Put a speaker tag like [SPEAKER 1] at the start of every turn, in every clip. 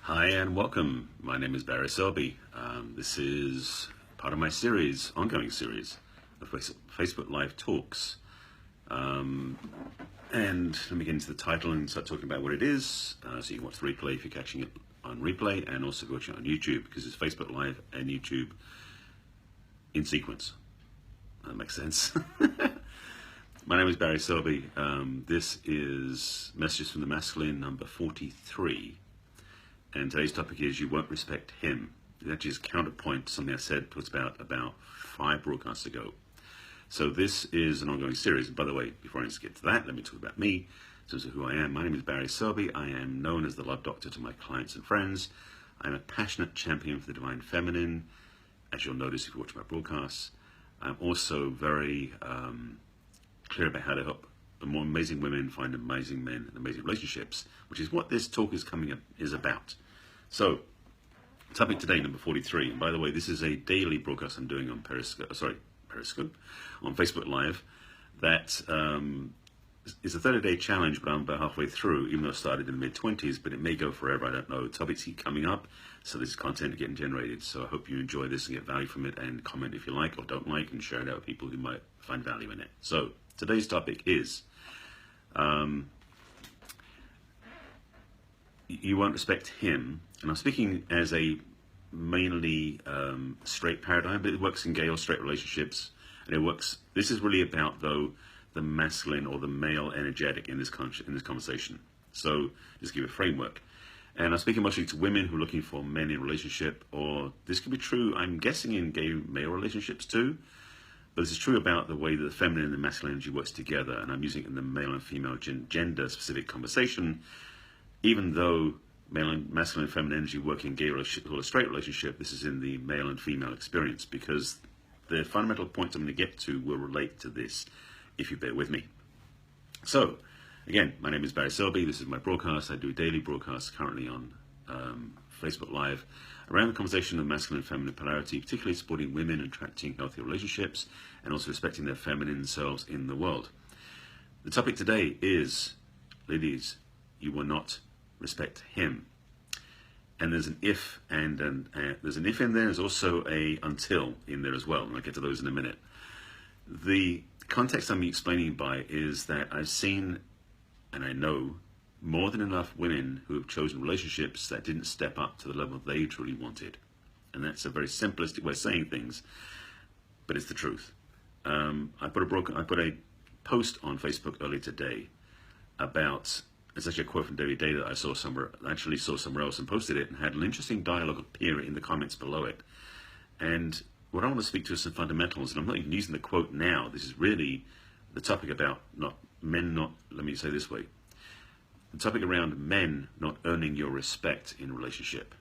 [SPEAKER 1] Hi and welcome. My name is Barry Selby. This is part of my series, ongoing series, of Facebook Live Talks. And let me get into the title and start talking about what it is. So you can watch the replay if you're catching it on replay, and also watch it on YouTube because it's Facebook Live and YouTube in sequence. That makes sense. My name is Barry Selby. This is Messages from the Masculine number 43. And today's topic is You Won't Respect Him. It actually is counterpoint to something I said talks about 5 broadcasts ago. So this is an ongoing series. And by the way, before I just get to that, let me talk about me. In terms of who I am, my name is Barry Selby. I am known as the Love Doctor to my clients and friends. I'm a passionate champion for the divine feminine, as you'll notice if you watch my broadcasts. I'm also very clear about how to help the more amazing women find amazing men and amazing relationships, which is what this talk is about. So, topic today, number 43. And by the way, this is a daily broadcast I'm doing on Periscope, on Facebook Live. That is a 30-day challenge, but I'm about halfway through, even though I started in the mid-20s, but it may go forever, I don't know. Topics keep coming up, so this content is getting generated. So I hope you enjoy this and get value from it, and comment if you like or don't like, and share it out with people who might find value in it. So, today's topic is you won't respect him. And I'm speaking as a mainly straight paradigm, but it works in gay or straight relationships. And it works, this is really about, though, the masculine or the male energetic in this conversation. So just give a framework. And I'm speaking mostly to women who are looking for men in relationship, or this could be true, I'm guessing, in gay male relationships too. But this is true about the way that the feminine and the masculine energy works together. And I'm using it in the male and female gender-specific conversation, even though male and masculine and feminine energy work in gay or a straight relationship, this is in the male and female experience, because the fundamental points I'm going to get to will relate to this, if you bear with me. So, again, my name is Barry Selby. This is my broadcast. I do daily broadcasts currently on Facebook Live around the conversation of masculine and feminine polarity, particularly supporting women and attracting healthy relationships, and also respecting their feminine selves in the world. The topic today is, ladies, you will not respect him. And there's an if, and there's an if in there. There's also a until in there as well, and I'll get to those in a minute. The context I'm explaining by is that I've seen, and I know, more than enough women who have chosen relationships that didn't step up to the level they truly wanted. And that's a very simplistic way of saying things, but it's the truth. I put a post on Facebook earlier today about, it's actually a quote from David Day that I saw somewhere else and posted it, and had an interesting dialogue appear in the comments below it. And what I want to speak to is some fundamentals, and I'm not even using the quote now. This is really the topic about let me say this way, the topic around men not earning your respect in relationship.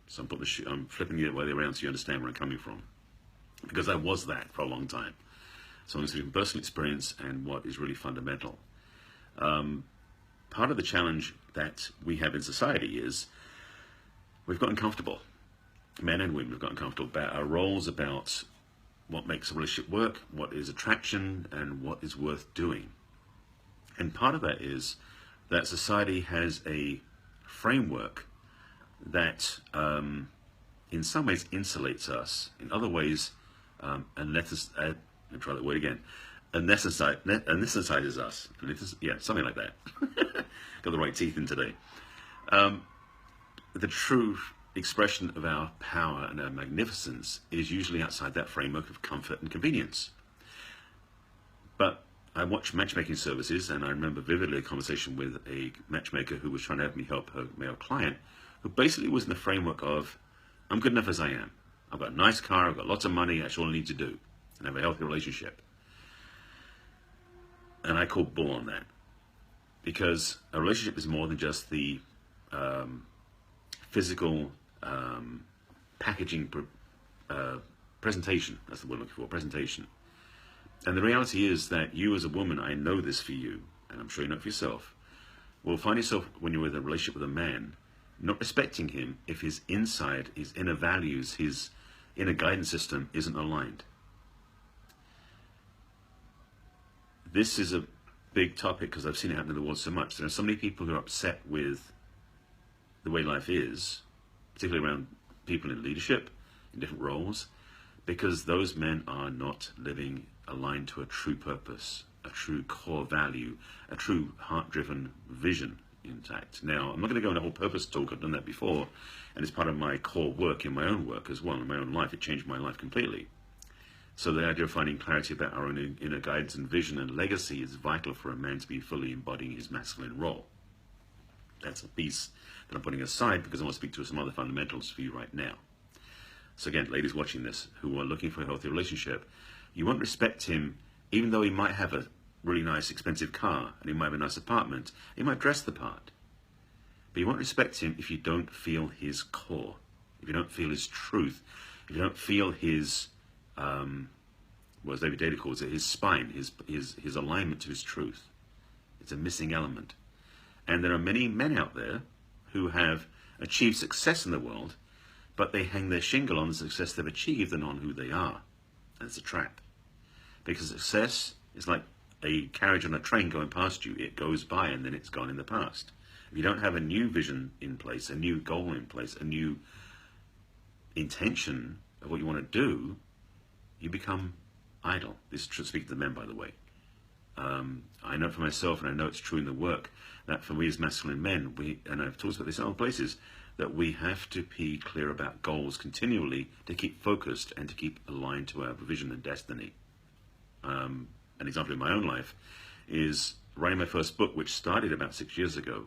[SPEAKER 1] So I'm flipping it the other way around so you understand where I'm coming from, because I was that for a long time. So I'm speaking personal experience and what is really fundamental. Part of the challenge that we have in society is we've gotten comfortable. Men and women have gotten comfortable about our roles, about what makes a relationship work, what is attraction, and what is worth doing. And part of that is that society has a framework that in some ways insulates us, in other ways anesthetizes us. Something like that. Got the right teeth in today. The true expression of our power and our magnificence is usually outside that framework of comfort and convenience. But I watch matchmaking services, and I remember vividly a conversation with a matchmaker who was trying to have me help her male client, who basically was in the framework of, I'm good enough as I am. I've got a nice car, I've got lots of money, that's all I need to do, and have a healthy relationship. And I call bull on that, because a relationship is more than just the physical packaging presentation. That's the word I'm looking for, presentation. And the reality is that you as a woman, I know this for you, and I'm sure you know it for yourself, will find yourself, when you're in a relationship with a man, not respecting him if his inside, his inner values, his inner guidance system isn't aligned. This is a big topic because I've seen it happen in the world so much. There are so many people who are upset with the way life is, particularly around people in leadership, in different roles, because those men are not living aligned to a true purpose, a true core value, a true heart-driven vision intact. Now, I'm not going to go into a whole purpose talk. I've done that before, and it's part of my core work in my own work as well, in my own life. It changed my life completely. So the idea of finding clarity about our own inner guidance and vision and legacy is vital for a man to be fully embodying his masculine role. That's a piece that I'm putting aside because I want to speak to some other fundamentals for you right now. So again, ladies watching this who are looking for a healthy relationship, you won't respect him even though he might have a really nice expensive car and he might have a nice apartment. He might dress the part. But you won't respect him if you don't feel his core, if you don't feel his truth, if you don't feel his, well, as David Data calls it, his spine, his alignment to his truth. It's a missing element. And there are many men out there who have achieved success in the world, but they hang their shingle on the success they've achieved and on who they are. And it's a trap. Because success is like a carriage on a train going past you. It goes by and then it's gone in the past. If you don't have a new vision in place, a new goal in place, a new intention of what you want to do, you become idle. This is speaking to the men, by the way. I know for myself, and I know it's true in the work, that for we as masculine men, and I've talked about this in other places, that we have to be clear about goals continually to keep focused and to keep aligned to our vision and destiny. An example in my own life is writing my first book, which started about 6 years ago.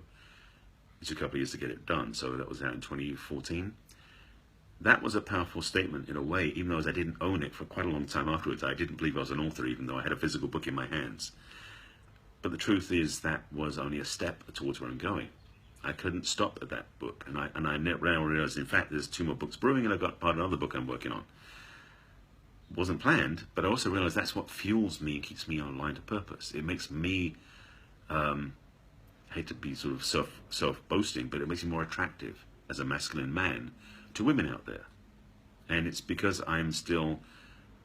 [SPEAKER 1] It took a couple of years to get it done, so that was out in 2014. That was a powerful statement in a way, even though I didn't own it for quite a long time afterwards. I didn't believe I was an author, even though I had a physical book in my hands. But the truth is that was only a step towards where I'm going. I couldn't stop at that book, and I now realized, in fact, there's 2 more books brewing, and I've got part of another book I'm working on. Wasn't planned, but I also realized that's what fuels me and keeps me aligned to purpose. It makes me, I hate to be sort of self-boasting, but it makes me more attractive as a masculine man to women out there. And it's because I'm still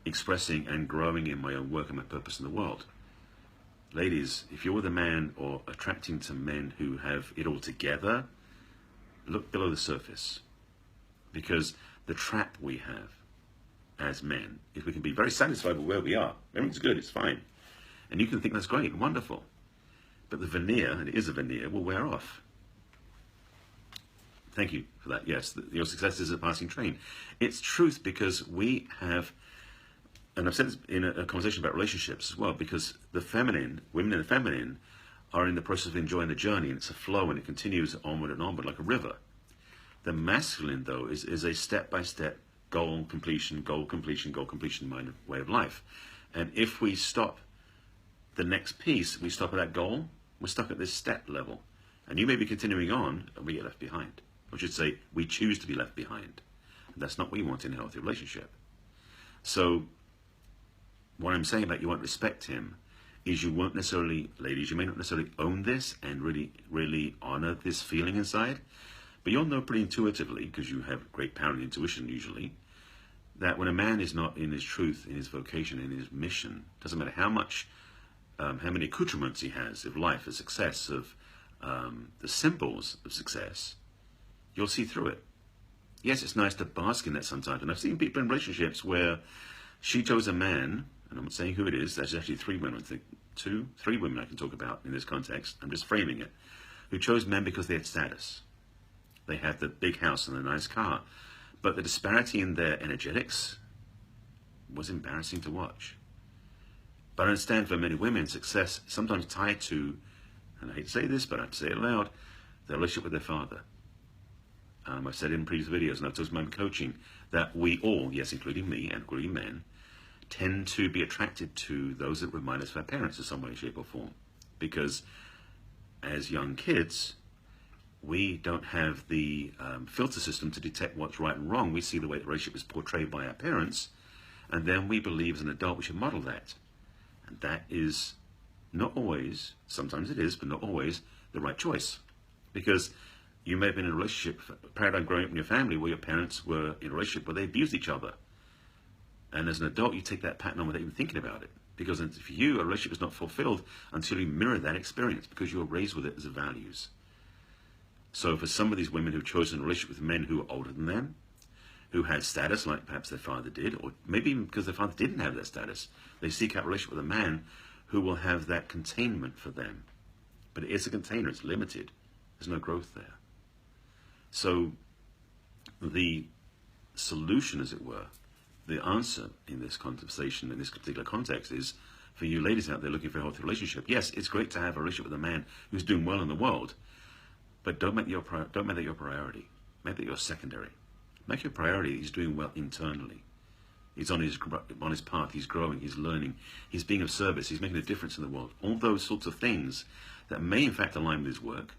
[SPEAKER 1] expressing and growing in my own work and my purpose in the world. Ladies, if you're with a man or attracting to men who have it all together, look below the surface. Because the trap we have as men is we can be very satisfied with where we are. Everything's good, it's fine. And you can think that's great and wonderful. But the veneer, and it is a veneer, will wear off. Thank you for that. Yes, your success is a passing train. It's truth because we have, and I've said this in a conversation about relationships as well, because the feminine, women in the feminine, are in the process of enjoying the journey, and it's a flow, and it continues onward and onward like a river. The masculine, though, is a step-by-step goal completion mind way of life. And if we stop the next piece, we stop at that goal, we're stuck at this step level. And you may be continuing on, and we get left behind. I should say, we choose to be left behind. And that's not what we want in a healthy relationship. So, what I'm saying about you won't respect him is you won't necessarily, ladies, you may not necessarily own this and really honor this feeling inside, but you'll know pretty intuitively, because you have great power and intuition usually, that when a man is not in his truth, in his vocation, in his mission, doesn't matter how much, how many accoutrements he has of life, of success, of the symbols of success, you'll see through it. Yes, it's nice to bask in that sometimes. And I've seen people in relationships where she chose a man, and I'm not saying who it is, there's actually 3 women, I think, 3 women I can talk about in this context, I'm just framing it, who chose men because they had status. They had the big house and the nice car. But the disparity in their energetics was embarrassing to watch. But I understand for many women, success is sometimes tied to, and I hate to say this, but I have to say it loud, their relationship with their father. I've said in previous videos, and I've talked about my coaching, that we all, yes, including me and including men, tend to be attracted to those that remind us of our parents in some way, shape, or form. Because as young kids, we don't have the filter system to detect what's right and wrong. We see the way the relationship is portrayed by our parents, and then we believe as an adult we should model that. And that is not always, sometimes it is, but not always, the right choice. Because you may have been in a relationship, a paradigm growing up in your family where your parents were in a relationship where they abused each other. And as an adult, you take that pattern on without even thinking about it. Because for you, a relationship is not fulfilled until you mirror that experience, because you were raised with it as values. So for some of these women who've chosen a relationship with men who are older than them, who had status like perhaps their father did, or maybe even because their father didn't have that status, they seek out a relationship with a man who will have that containment for them. But it is a container, it's limited. There's no growth there. So the solution, as it were, the answer in this conversation, in this particular context, is for you ladies out there looking for a healthy relationship. Yes, it's great to have a relationship with a man who's doing well in the world, but don't make that your priority. Make that your secondary. Make your priority he's doing well internally. He's on his path, he's growing, he's learning, he's being of service, he's making a difference in the world. All those sorts of things that may in fact align with his work.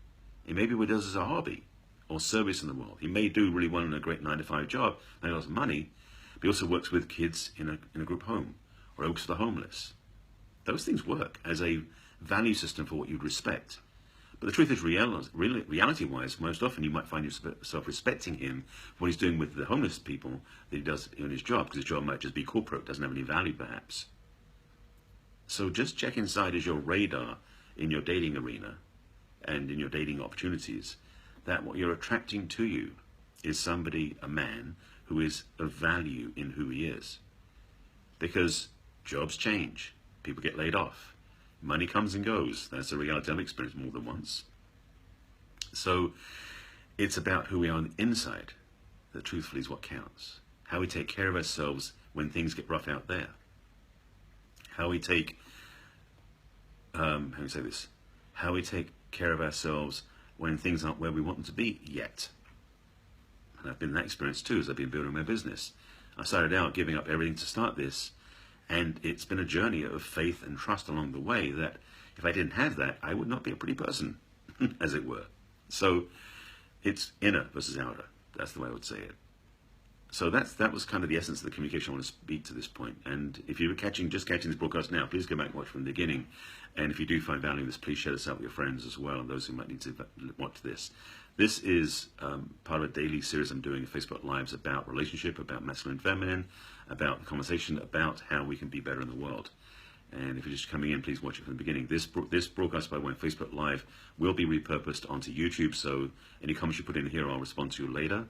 [SPEAKER 1] It may be what he does as a hobby or service in the world. He may do really well in a great 9-to-5 job, make lots of money, but he also works with kids in a group home or works for the homeless. Those things work as a value system for what you'd respect. But the truth is, reality-wise, most often you might find yourself respecting him for what he's doing with the homeless people that he does in his job, because his job might just be corporate, doesn't have any value perhaps. So just check inside as your radar in your dating arena and in your dating opportunities, that what you're attracting to you is somebody, a man, who is of value in who he is. Because jobs change, people get laid off, money comes and goes. That's a reality I've experienced more than once. So it's about who we are on the inside that truthfully is what counts. How we take care of ourselves when things get rough out there. How we take, how we take care of ourselves when things aren't where we want them to be yet. And I've been in that experience too as I've been building my business. I started out giving up everything to start this, and it's been a journey of faith and trust along the way that if I didn't have that, I would not be a pretty person, as it were. So it's inner versus outer. That's the way I would say it. So that was kind of the essence of the communication I want to speak to this point. And if you were just catching this broadcast now, please go back and watch from the beginning. And if you do find value in this, please share this out with your friends as well and those who might need to watch this. This is part of a daily series I'm doing, Facebook Lives, about relationship, about masculine and feminine, about the conversation about how we can be better in the world. And if you're just coming in, please watch it from the beginning. This broadcast, by the way, Facebook Live will be repurposed onto YouTube, so any comments you put in here, I'll respond to you later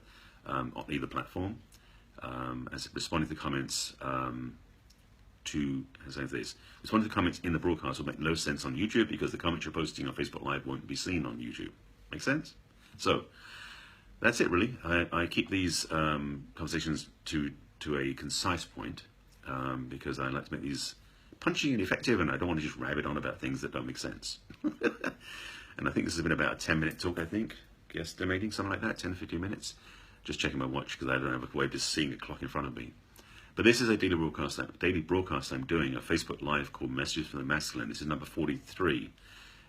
[SPEAKER 1] on either platform. As responding to the comments responding to the comments in the broadcast will make no sense on YouTube because the comments you're posting on Facebook Live won't be seen on YouTube. Make sense? So that's it, really. I keep these conversations to a concise point because I like to make these punchy and effective, and I don't want to just rabbit on about things that don't make sense. And I think this has been about a 10-minute talk, I think, guesstimating, something like that, 10 to 15 minutes. Just checking my watch because I don't have a way of just seeing a clock in front of me. But this is a daily broadcast I'm doing, a Facebook Live called Messages from the Masculine. This is number 43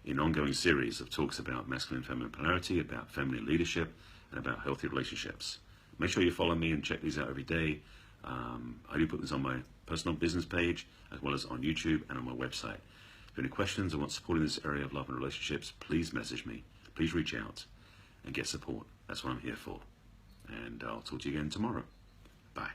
[SPEAKER 1] in an ongoing series of talks about masculine and feminine polarity, about feminine leadership, and about healthy relationships. Make sure you follow me and check these out every day. I do put this on my personal business page, as well as on YouTube and on my website. If you have any questions or want support in this area of love and relationships, please message me. Please reach out and get support. That's what I'm here for. And I'll talk to you again tomorrow. Bye.